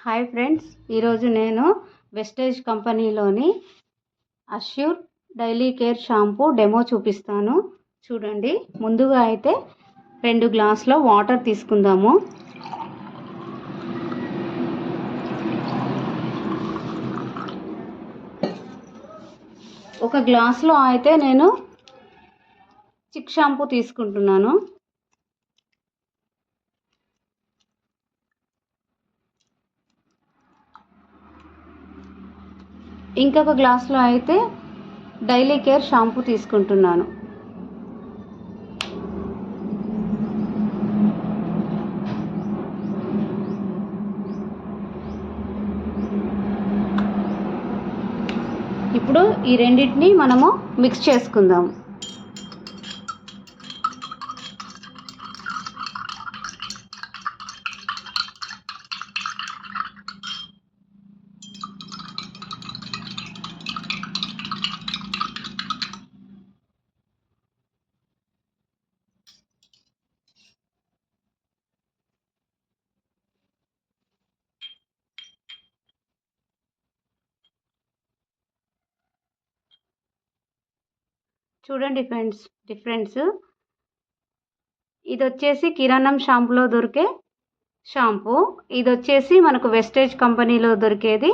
Hi friends, ఈరోజు నేను వెస్టేజ్ కంపెనీలోని assure daily care shampoo demo చూపిస్తాను. చూడండి. ముందుగా అయితే 2 గ్లాసుల వాటర్ తీసుకుందాము. ఒక గ్లాసులో అయితే నేను చిక్ షాంపూ తీసుకుంటున్నాను. ఇంకొక గ్లాసులో అయితే డైలీ కేర్ షాంపూ తీసుకుంటున్నాను. ఇప్పుడు ఈ రెండింటిని మనము మిక్స్ చేసుకుందాం. చూడండి ఫ్రెండ్స్, డిఫరెన్స్ ఇది వచ్చేసి కిరాణం షాంపూలో దొరికే షాంపూ, ఇది వచ్చేసి మనకు వెస్టేజ్ కంపెనీలో దొరికేది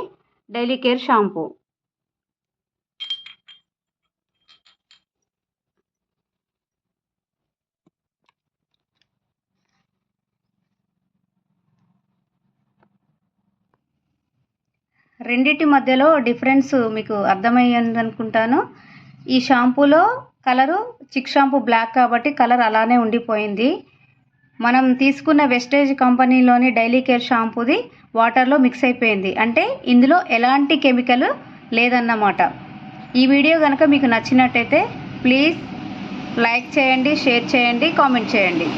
డైలీ కేర్ షాంపూ. రెండిటి మధ్యలో డిఫరెన్స్ మీకు అర్థమయ్యింది అనుకుంటాను. ఈ షాంపూలో కలరు చిక్ షాంపూ బ్లాక్ కాబట్టి కలర్ అలానే ఉండిపోయింది. మనం తీసుకున్న వెస్టేజ్ కంపెనీలోని డైలీ కేర్ షాంపూది వాటర్లో మిక్స్ అయిపోయింది, అంటే ఇందులో ఎలాంటి కెమికల్ లేదన్నమాట. ఈ వీడియో కనుక మీకు నచ్చినట్టయితే ప్లీజ్ లైక్ చేయండి, షేర్ చేయండి, కామెంట్ చేయండి.